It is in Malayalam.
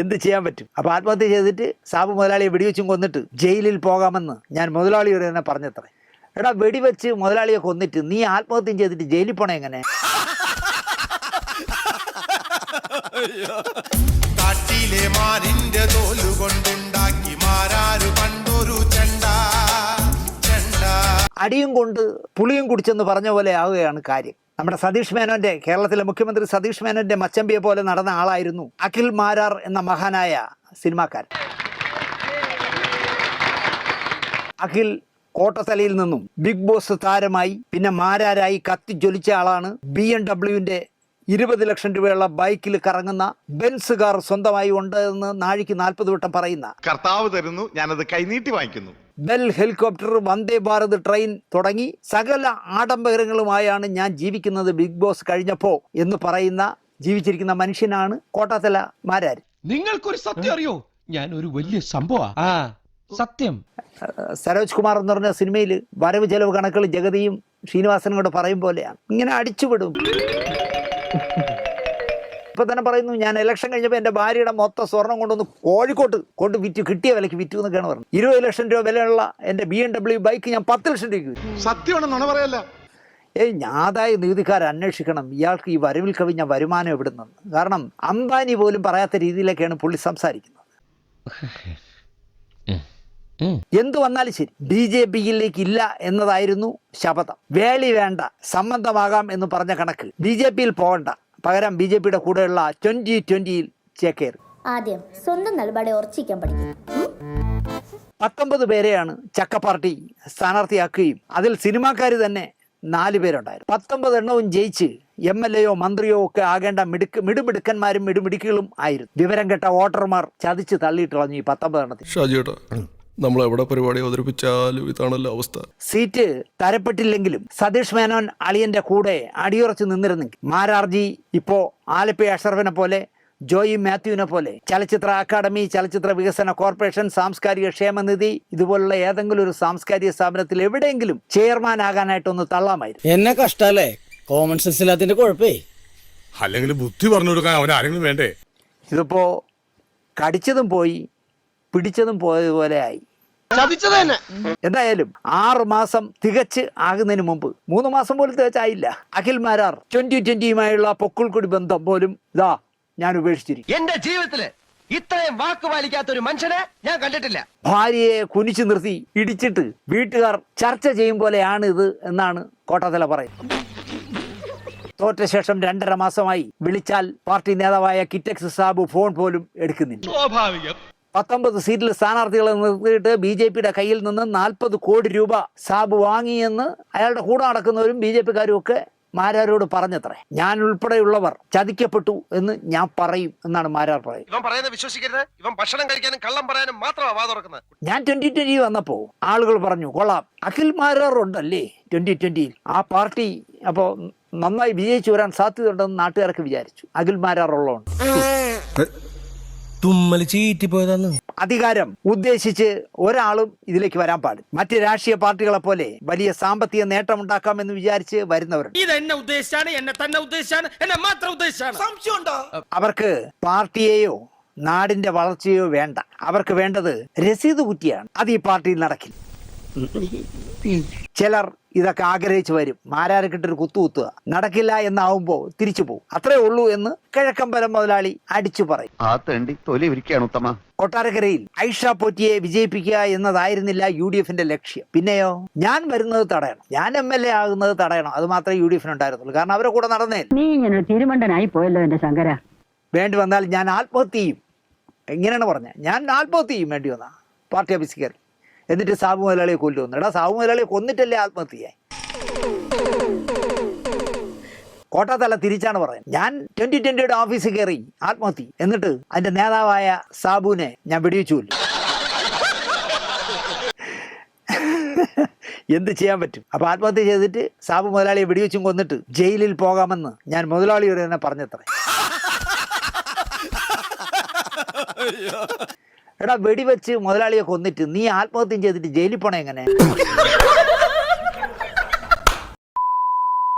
എന്ത് ചെയ്യാൻ പറ്റും? അപ്പോൾ ആത്മഹത്യ ചെയ്തിട്ട് സാബു മുതലാളിയെ വെടിവെച്ചും കൊന്നിട്ട് ജയിലിൽ പോകാമെന്ന് ഞാൻ മുതലാളിയോട് തന്നെ പറഞ്ഞത്രേ. എടാ, വെടിവെച്ച് മുതലാളിയെ കൊന്നിട്ട് നീ ആത്മഹത്യം ചെയ്തിട്ട് ജയിലിൽ പോണേ എങ്ങനെ? അടിയും കൊണ്ട് പുളിയും കുടിച്ചെന്ന് പറഞ്ഞ പോലെ ആവുകയാണ് കാര്യം. നമ്മുടെ സതീഷ് മേനോന്റെ, കേരളത്തിലെ മുഖ്യമന്ത്രി സതീഷ് മേനോന്റെ മച്ചമ്പിയെ പോലെ നടന്ന ആളായിരുന്നു അഖിൽ മാരാർ എന്ന മഹാനായ സിനിമാക്കാരൻ. അഖിൽ കോട്ടത്തലയിൽ നിന്നും ബിഗ് ബോസ് താരമായി പിന്നെ മാരാരായി കത്തിജ്വലിച്ച ആളാണ്. BMW 20 ലക്ഷം രൂപയുള്ള ബൈക്കിൽ കറങ്ങുന്ന ബെൻസ് കാർ സ്വന്തമായി ഉണ്ട് എന്ന് നാഴിക്ക് 40 വട്ടം പറയുന്ന, കർത്താവ് തരുന്നു, ഞാനത് കൈനീട്ടി വാങ്ങിക്കുന്നു. Bell helicopter, Vande Bharat train തുടങ്ങി സകല ആഡംബരങ്ങളുമായാണ് ഞാൻ ജീവിക്കുന്നത് ബിഗ് ബോസ് കഴിഞ്ഞപ്പോ എന്ന് പറയുന്ന ജീവിച്ചിരിക്കുന്ന മനുഷ്യനാണ് കോട്ടാത്തല മാരാർ. നിങ്ങൾക്കൊരു സത്യം അറിയോ? ഞാൻ ഒരു വലിയ സംഭവം സത്യം. സരോജ് കുമാർ എന്ന് പറഞ്ഞ സിനിമയിൽ വരവ് ചെലവ് കണക്കുകൾ ജഗതിയും ശ്രീനിവാസനും കൂടെ പറയും പോലെയാണ്. ഇങ്ങനെ അടിച്ചുവിടും. ഇപ്പൊ തന്നെ പറയുന്നു, ഞാൻ ഇലക്ഷൻ കഴിഞ്ഞപ്പോൾ എൻ്റെ ഭാര്യയുടെ മൊത്തം സ്വർണം കൊണ്ടൊന്ന് കോഴിക്കോട്ട് കൊണ്ട് വിറ്റു, കിട്ടിയ വിലക്ക് വിറ്റു എന്നൊക്കെയാണ് പറഞ്ഞത്. 20 ലക്ഷം രൂപ വിലയുള്ള എൻ്റെ BMW ബൈക്ക് ഞാൻ 10 ലക്ഷം രൂപയ്ക്ക് വിറ്റു. സത്യമാണെന്നാണ് പറയല്ല. ഞാതായ നീതിക്കാരെ അന്വേഷിക്കണം, ഇയാൾക്ക് ഈ വരവിൽ കവിഞ്ഞ വരുമാനം എവിടുന്നെന്ന്. കാരണം അംബാനി പോലും പറയാത്ത രീതിയിലേക്കാണ് പുള്ളി സംസാരിക്കുന്നത്. എന്തു വന്നാലും ശരി BJP-യിലേക്ക് ഇല്ല എന്നതായിരുന്നു ശപഥം. വേളി വേണ്ട, സമ്മതമാകാം എന്ന് പറഞ്ഞ കണക്ക് BJP-യിൽ പോകണ്ട, പകരം BJP-യുടെ കൂടെയുള്ള 2020-ൽ ചേക്കേറി. ആദ്യം സ്വന്തം നിലപാടെ ഉറച്ചിക്കാൻ പഠിക്കും. 19 പേരെയാണ് ചക്ക പാർട്ടി സ്ഥാനാർത്ഥിയാക്കുകയും അതിൽ സിനിമാക്കാർ തന്നെ 4 പേരുണ്ടായിരുന്നു. 19 എണ്ണവും ജയിച്ച് MLA-യോ മന്ത്രിയോ ഒക്കെ ആകേണ്ട മിടുമിടുക്കന്മാരും മിടുമിടുക്കുകളും ആയിരുന്നു. വിവരം കെട്ട വോട്ടർമാർ ചതിച്ച് തള്ളിയിട്ട് കളഞ്ഞു ഈ 19 എണ്ണത്തിൽ. നമ്മളെവിടെ പരിപാടി അവതരിപ്പിച്ചാലും ഇതാണല്ലോ അവസ്ഥ. സീറ്റ് തരപ്പെട്ടില്ലെങ്കിലും സതീഷ് മേനോൻ അളിയന്റെ കൂടെ അടിയുറച്ച് നിന്നിരുന്നെങ്കിൽ മാരാർജി ഇപ്പോ ആലപ്പി അഷറഫിനെ പോലെ, ജോയി മാത്യുവിനെ പോലെ ചലച്ചിത്ര അക്കാദമി, ചലച്ചിത്ര വികസന കോർപ്പറേഷൻ, സാംസ്കാരിക ക്ഷേമനിധി ഇതുപോലുള്ള ഏതെങ്കിലും ഒരു സാംസ്കാരിക സ്ഥാപനത്തിൽ എവിടെയെങ്കിലും ചെയർമാൻ ആകാനായിട്ടൊന്ന് തള്ളാമായിരുന്നു. എന്നെ കഷ്ടല്ലേ, കോമൺ സെൻസ് ഇല്ലാത്തതിന്റെ കുഴപ്പേ. അല്ലെങ്കിൽ ബുദ്ധി പറഞ്ഞു കൊടുക്കാൻ അവൻ ആരെങ്കിലും വേണ്ടേ? ഇതിപ്പോ കടിച്ചതും പോയി പിടിച്ചതും പോയതുപോലെ ആയി. എന്തായാലും 6 മാസം തികച്ച് ആകുന്നതിന് മുമ്പ്, 3 മാസം പോലും തികച്ചായില്ല, അഖിൽ മാരാർ 2020-യുമായുള്ള പൊക്കിൾക്കൊടി ബന്ധം പോലും ഇതാ ഞാൻ ഉപേക്ഷിച്ചിരിക്കും. എന്റെ ജീവിതത്തില് ഇത്രയും വാക്ക് പാലിക്കാത്ത ഒരു മനുഷ്യനെ ഞാൻ കണ്ടിട്ടില്ല. ഭാര്യയെ കുനിച്ചു നിർത്തി ഇടിച്ചിട്ട് വീട്ടുകാർ ചർച്ച ചെയ്യും പോലെയാണ് ഇത് എന്നാണ് കോട്ടാത്തല പറയുന്നത്. തോറ്റ ശേഷം 2.5 മാസമായി വിളിച്ചാൽ പാർട്ടി നേതാവായ കിറ്റക്സ് സാബു ഫോൺ പോലും എടുക്കുന്നില്ല. സ്വാഭാവികം. 19 സീറ്റിൽ സ്ഥാനാർത്ഥികളെ നിർത്തിയിട്ട് BJP-യുടെ കയ്യിൽ നിന്ന് 40 കോടി രൂപ സാബു വാങ്ങിയെന്ന് അയാളുടെ കൂടെ നടക്കുന്നവരും BJP-കാരും ഒക്കെ മാരാരോട് പറഞ്ഞത്രേ. ഞാൻ ഉൾപ്പെടെയുള്ളവർ ചതിക്കപ്പെട്ടു എന്ന് ഞാൻ പറയും എന്നാണ് മാരാർ പറയുന്നത്. ഇവൻ പറയുന്നത് വിശ്വസിക്കരുത്. ഇവൻ ഭക്ഷണം കഴിക്കാനും കള്ളം പറയാനും മാത്രമാണ് വാ തുറക്കുന്നത്. ഞാൻ 2020 വന്നപ്പോൾ ആളുകൾ പറഞ്ഞു, കൊള്ളാം, അഖിൽ മാരാർ ഉണ്ടല്ലേ 2020-ൽ, ആ പാർട്ടി അപ്പോൾ നന്നായി വിജയിച്ചു വരാൻ സാധ്യതയുണ്ടെന്ന് നാട്ടുകാർക്ക് വിചാരിച്ചു. അഖിൽ മാരാർ ഉള്ളതുകൊണ്ട് അധികാരം ഉദ്ദേശിച്ച് ഒരാളും ഇതിലേക്ക് വരാൻ പാടില്ല. മറ്റ് രാഷ്ട്രീയ പാർട്ടികളെ പോലെ വലിയ സാമ്പത്തിക നേട്ടമുണ്ടാക്കാമെന്ന് വിചാരിച്ച് വരുന്നവരുണ്ട്. അവർക്ക് പാർട്ടിയെയോ നാടിന്റെ വളർച്ചയോ വേണ്ട. അവർക്ക് വേണ്ടത് രസീത് കുറ്റിയാണ്. അത് ഈ പാർട്ടിയിൽ നടക്കില്ല. ചിലർ ഇതൊക്കെ ആഗ്രഹിച്ചു വരും, മാരാർക്കിട്ടൊരു കുത്തുക, നടക്കില്ല എന്നാവുമ്പോൾ തിരിച്ചു പോകും. അത്രേ ഉള്ളൂ എന്ന് കിഴക്കമ്പലം മുതലാളി അടിച്ചു പറയും. കൊട്ടാരക്കരയിൽ ഐഷ പോറ്റിയെ വിജയിപ്പിക്കുക എന്നതായിരുന്നില്ല UDF-ന്റെ ലക്ഷ്യം. പിന്നെയോ, ഞാൻ വരുന്നത് തടയണം, ഞാൻ MLA ആകുന്നത് തടയണം, അത് മാത്രമേ UDF-ന് ഉണ്ടായിരുന്നുള്ളൂ. കാരണം അവരെ കൂടെ നടന്നേ. നീ ഇങ്ങനെ തിരുമണ്ടനായി പോയല്ലോ എന്റെ ശങ്കര. വേണ്ടി വന്നാൽ ഞാൻ ആത്മഹത്യ ചെയ്യും. എങ്ങനെയാണ് പറഞ്ഞ, ഞാൻ ആത്മഹത്യ ചെയ്യും വേണ്ടി വന്നാ പാർട്ടി ഓഫീസിൽ കയറി. എന്നിട്ട് സാബു മുതലാളിയെ കൊല്ലുമെന്ന്. എടാ, സാബു മുതലാളിയെ കൊന്നിട്ടല്ലേ ആത്മഹത്യയായി. കോട്ടാത്തല തിരിച്ചാണ് പറയുന്നത്. ഞാൻ 2020-യുടെ ഓഫീസിൽ കയറി ആത്മഹത്യ, എന്നിട്ട് അതിന്റെ നേതാവായ സാബുവിനെ ഞാൻ വെടിവെച്ചു. എന്ത് ചെയ്യാൻ പറ്റും? അപ്പൊ ആത്മഹത്യ ചെയ്തിട്ട് സാബു മുതലാളിയെ വെടിവെച്ചും കൊന്നിട്ട് ജയിലിൽ പോകാമെന്ന് ഞാൻ മുതലാളിയോട് തന്നെ പറഞ്ഞത്രേ. എടാ, വെടിവെച്ച് മുതലാളിയെ കൊന്നിട്ട് നീ ആത്മഹത്യം ചെയ്തിട്ട് ജയിലിൽ പോണേ എങ്ങനെ?